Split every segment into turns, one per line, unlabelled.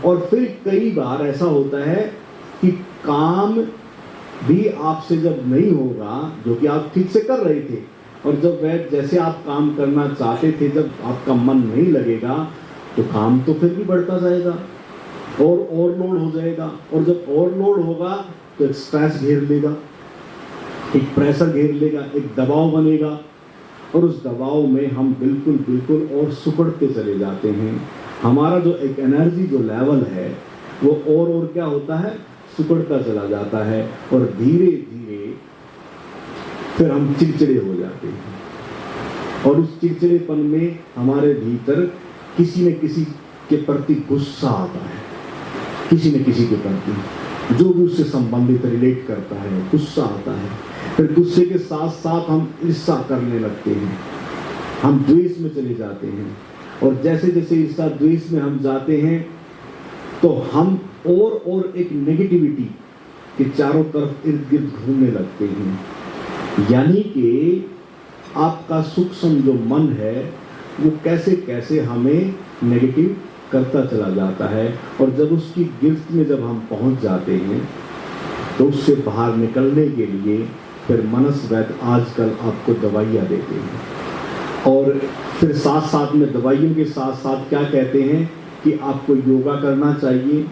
और फिर कई बार ऐसा होता है कि काम भी आपसे जब नहीं होगा, जो कि आप ठीक से कर रहे थे, और जब वह जैसे आप काम करना चाहते थे, जब आपका मन नहीं लगेगा, तो काम तो फिर भी बढ़ता जाएगा और ओवरलोड हो जाएगा। और जब ओवरलोड होगा तो एक स्ट्रेस घेर लेगा, एक प्रेशर घेर लेगा, एक दबाव बनेगा, और उस दबाव में हम बिल्कुल और सुकड़ते चले जाते हैं। हमारा जो एक एनर्जी जो लेवल है वो और क्या होता है, सुकड़ता चला जाता है, और धीरे धीरे फिर हम चिड़चिड़े हो जाते हैं। और उस चिड़चिड़ेपन में हमारे भीतर किसी न किसी के प्रति गुस्सा आता है, किसी न किसी के प्रति जो भी उससे संबंधित रिलेट करता है, गुस्सा आता है। फिर गुस्से के साथ साथ हम ईर्ष्या करने लगते हैं, हम द्वेष में चले जाते हैं, और जैसे जैसे ईर्ष्या द्वेष में हम जाते हैं तो हम और एक नेगेटिविटी के चारों तरफ इर्द गिर्द घूमने लगते हैं। यानी कि आपका सूक्ष्म जो मन है वो कैसे कैसे हमें नेगेटिव करता चला जाता है, और जब उसकी गिरफ्त में जब हम पहुंच जाते हैं तो उससे बाहर निकलने के लिए फिर मनस्वैद्य आजकल आपको दवाइयाँ देते हैं, और फिर साथ साथ में दवाइयों के साथ साथ क्या कहते हैं कि आपको योगा करना चाहिए,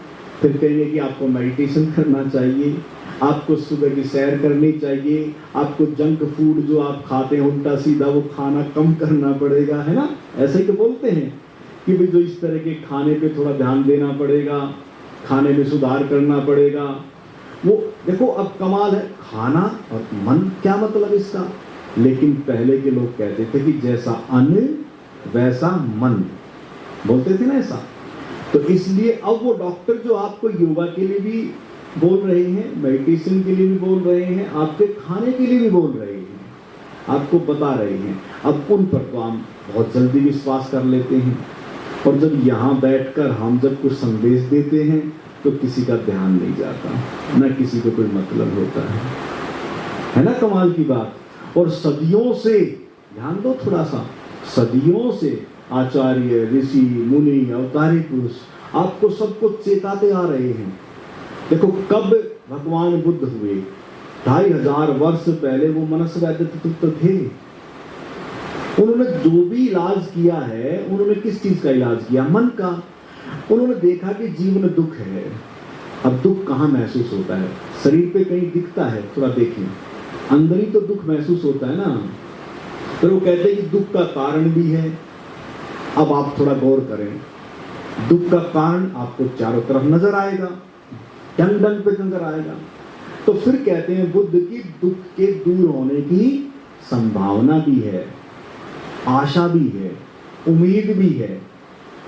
फिर कहेंगे कि आपको मेडिटेशन करना चाहिए, आपको सुबह की सैर करनी चाहिए, आपको जंक फूड जो आप खाते हैं उल्टा सीधा वो खाना कम करना पड़ेगा, है ना। ऐसे ही तो बोलते हैं कि भाई जो इस तरह के खाने पे थोड़ा ध्यान देना पड़ेगा, खाने में सुधार करना पड़ेगा। वो देखो अब कमाल है, खाना और मन, क्या मतलब इसका। लेकिन पहले के लोग कहते थे कि जैसा अन्न वैसा मन, बोलते थे ना ऐसा। तो इसलिए अब वो डॉक्टर जो आपको योगा के लिए भी बोल रहे हैं, मेडिटेशन के लिए भी बोल रहे हैं, आपके खाने के लिए भी बोल रहे हैं, आपको बता रहे हैं, अब उन पर तो हम बहुत जल्दी विश्वास कर लेते हैं। और जब यहाँ बैठकर हम जब कुछ संदेश देते हैं तो किसी का ध्यान नहीं जाता, न किसी को कोई मतलब होता है ना। कमाल की बात। और सदियों से, ध्यान दो थोड़ा सा, सदियों से आचार्य, ऋषि, मुनि, अवतारी पुरुष आपको सबको चेताते आ रहे हैं। देखो कब भगवान बुद्ध हुए, 2500 वर्ष पहले वो मनस्वैद्य तो थे। उन्होंने जो भी इलाज किया है, उन्होंने किस चीज का इलाज किया, मन का। उन्होंने देखा कि जीवन दुख है। अब दुख कहाँ महसूस होता है, शरीर पे कहीं दिखता है, थोड़ा देखिए, अंदर ही तो दुख महसूस होता है ना। तो वो कहते हैं कि दुख का कारण भी है। अब आप थोड़ा गौर करें, दुख का कारण आपको चारों तरफ नजर आएगा, डंग डंग पे नजर आएगा। तो फिर कहते हैं बुद्ध की दुख के दूर होने की संभावना भी है, आशा भी है, उम्मीद भी है।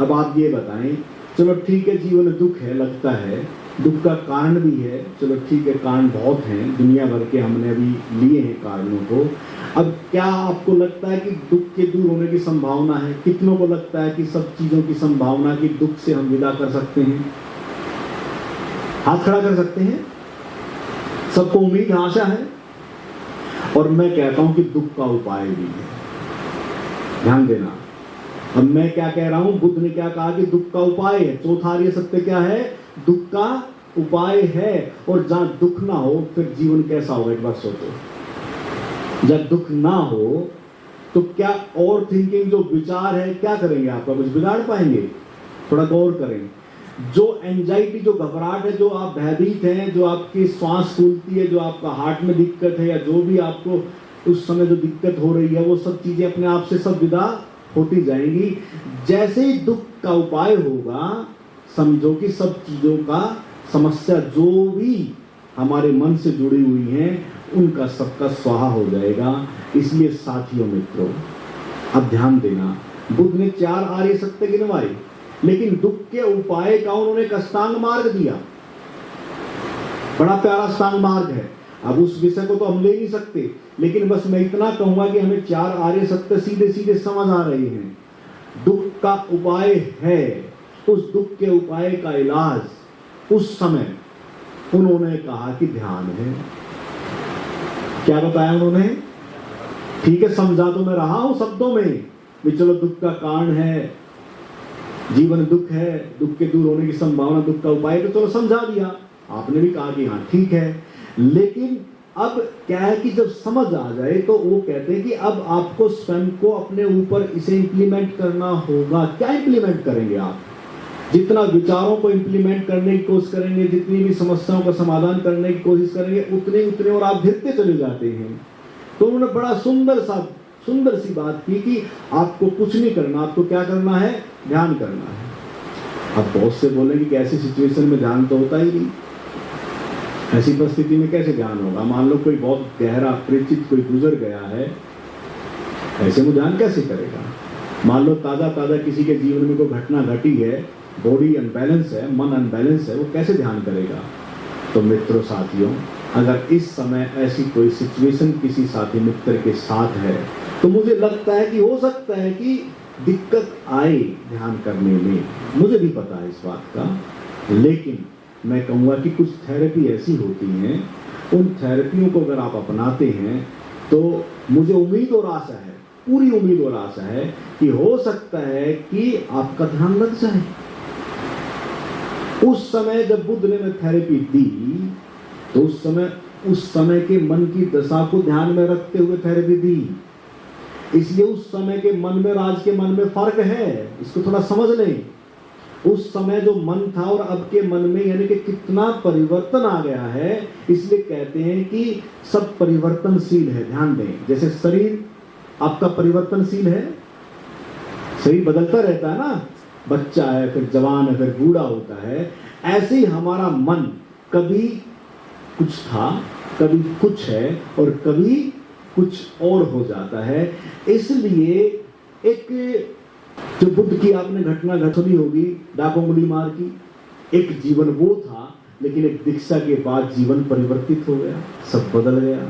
अब आप ये बताएं, चलो ठीक है जीवन दुख है, लगता है दुख का कारण भी है, चलो ठीक है, कारण बहुत हैं, दुनिया भर के हमने अभी लिए हैं कारणों को। अब क्या आपको लगता है कि दुख के दूर होने की संभावना है? कितनों को लगता है कि सब चीजों की संभावना की दुख से हम विदा कर सकते हैं? हाथ खड़ा कर सकते हैं? सबको उम्मीद, आशा है। और मैं कहता हूं कि दुख का उपाय भी है, ध्यान देना। अब मैं क्या कह रहा हूं, बुद्ध ने क्या कहा कि दुख का उपाय है। चौथा आर्य सत्य क्या है? दुख का उपाय है। और जहां दुख ना हो फिर जीवन कैसा होगा, एक बार सोचो। जब दुख ना हो तो क्या और थिंकिंग जो विचार है क्या करेंगे, आपका कुछ बिगाड़ पाएंगे? थोड़ा गौर करें। जो एंजाइटी, जो घबराहट है, जो आप भयभीत हैं, जो आपकी श्वास फूलती है, जो आपका हार्ट में दिक्कत है, या जो भी आपको उस समय जो दिक्कत हो रही है, वो सब चीजें अपने आप से सब विदा होती जाएंगी। जैसे ही दुख का उपाय होगा, समझो कि सब चीजों का समस्या जो भी हमारे मन से जुड़ी हुई हैं उनका सबका स्वाहा हो जाएगा। इसलिए साथियों, मित्रों, अब ध्यान देना, बुद्ध ने 4 आर्य सत्य गिनवाए, लेकिन दुख के उपाय का उन्होंने एक अष्टांग मार्ग दिया। बड़ा प्यारा अष्टांग मार्ग है। अब उस विषय को तो हम ले नहीं सकते, लेकिन बस मैं इतना कहूंगा कि हमें 4 आर्य सत्य सीधे सीधे समझ आ रहे हैं। दुख का उपाय है, उस दुख के उपाय का इलाज उस समय उन्होंने कहा कि ध्यान है। क्या बताया उन्होंने? ठीक है, समझा तो मैं रहा हूं शब्दों में भी, चलो दुख का कारण है जीवन दुख है, दुख के दूर होने की संभावना, दुख का उपाय तो चलो समझा दिया, आपने भी कहा कि हाँ ठीक है। लेकिन अब क्या है कि जब समझ आ जाए तो वो कहते हैं कि अब आपको स्वयं को अपने ऊपर इसे इंप्लीमेंट करना होगा। क्या इंप्लीमेंट करेंगे आप? जितना विचारों को इंप्लीमेंट करने की कोशिश करेंगे, जितनी भी समस्याओं का समाधान करने की कोशिश करेंगे, उतने उतने और आप गिरते चले जाते हैं। तो उन्होंने बड़ा सुंदर सी बात की कि आपको कुछ नहीं करना, आपको क्या करना है? ध्यान करना है। अब बहुत से बोलेंगे कि ऐसी सिचुएशन में ध्यान तो होता ही नहीं, ऐसी परिस्थिति में कैसे ध्यान होगा? मान लो कोई बहुत गहरा परिचित कोई गुजर गया है, ऐसे में ध्यान कैसे करेगा? मान लो ताजा किसी के जीवन में कोई घटना घटी है, बॉडी अनबैलेंस है, मन अनबैलेंस है, वो कैसे ध्यान करेगा? तो मित्रों साथियों, अगर इस समय ऐसी कोई सिचुएशन किसी साथी मित्र के साथ है तो मुझे लगता है कि हो सकता है कि दिक्कत आए ध्यान करने में, मुझे भी पता है इस बात का। लेकिन मैं कहूँगा कि कुछ थेरेपी ऐसी होती हैं, उन थेरेपियों को अगर आप अपनाते हैं तो मुझे उम्मीद और आशा है, पूरी उम्मीद और आशा है कि हो सकता है कि आपका ध्यान लग जाए। उस समय जब बुद्ध ने थेरेपी दी तो उस समय के मन की दशा को ध्यान में रखते हुए थेरेपी दी, इसलिए उस समय के मन में आज के मन में फर्क है, इसको थोड़ा समझ लें। उस समय जो मन था और अब के मन में यानी कि कितना परिवर्तन आ गया है। इसलिए कहते हैं कि सब परिवर्तनशील है, ध्यान दें। जैसे शरीर आपका परिवर्तनशील है, शरीर बदलता रहता है ना, बच्चा है फिर जवान है फिर बूढ़ा होता है, ऐसे ही हमारा मन कभी कुछ था, कभी कुछ है और कभी कुछ और हो जाता है। इसलिए एक जो बुद्ध की आपने घटना घटनी होगी, डाकोंगुली मार की, एक जीवन वो था, लेकिन एक दीक्षा के बाद जीवन परिवर्तित हो गया, सब बदल गया।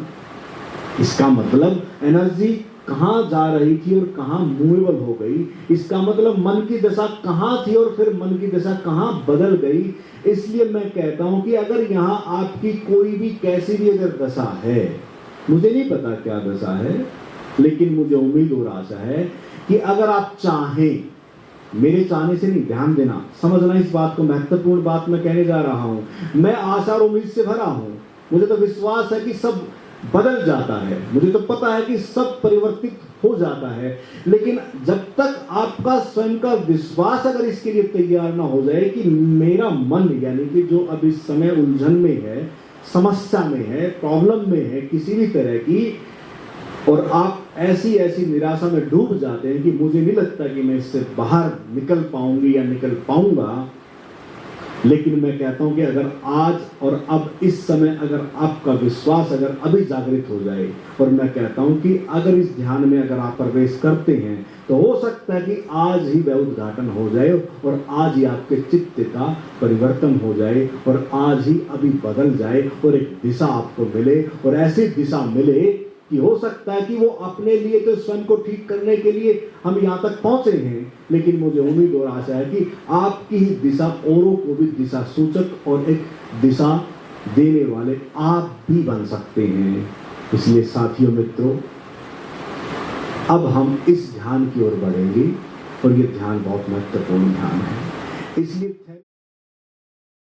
इसका मतलब एनर्जी कहाँ जा रही थी और कहाँ मूवेबल हो गई, इसका मतलब मन की दशा कहाँ थी और फिर मन की दशा कहाँ बदल गई। इसलिए मैं कहता हूं कि अगर यहाँ आपकी कोई भी कैसी भी अगर दशा है, मुझे नहीं पता क्या दशा है, लेकिन मुझे उम्मीद और आशा है कि अगर आप चाहें, मेरे चाहने से नहीं, ध्यान देना, समझना इस बात को, महत्वपूर्ण बात मैं कहने जा रहा हूं। मैं आशा और उम्मीद से भरा हूं, मुझे तो विश्वास है कि सब बदल जाता है, मुझे तो पता है कि सब परिवर्तित हो जाता है। लेकिन जब तक आपका स्वयं का विश्वास अगर इसके लिए तैयार ना हो जाए कि मेरा मन यानी कि जो अब इस समय उलझन में है, समस्या में है, प्रॉब्लम में है किसी भी तरह की, और आप ऐसी निराशा में डूब जाते हैं कि मुझे नहीं लगता कि मैं इससे बाहर निकल पाऊंगी या निकल पाऊंगा, लेकिन मैं कहता हूं कि अगर आज और अब इस समय अगर आपका विश्वास अगर अभी जागृत हो जाए, और मैं कहता हूं कि अगर इस ध्यान में अगर आप प्रवेश करते हैं तो हो सकता है कि आज ही वह उद्घाटन हो जाए और आज ही आपके चित्त का परिवर्तन हो जाए और आज ही अभी बदल जाए और एक दिशा आपको मिले, और ऐसी दिशा मिले कि हो सकता है कि वो अपने लिए तो स्वयं को ठीक करने के लिए हम यहाँ तक पहुंचे हैं, लेकिन मुझे उम्मीद और आशा है कि आपकी ही दिशा औरों को भी दिशा सूचक और एक दिशा देने वाले आप भी बन सकते हैं। इसलिए साथियों मित्रों, अब हम इस ध्यान की ओर बढ़ेंगे और ये ध्यान बहुत महत्वपूर्ण ध्यान है। इसलिए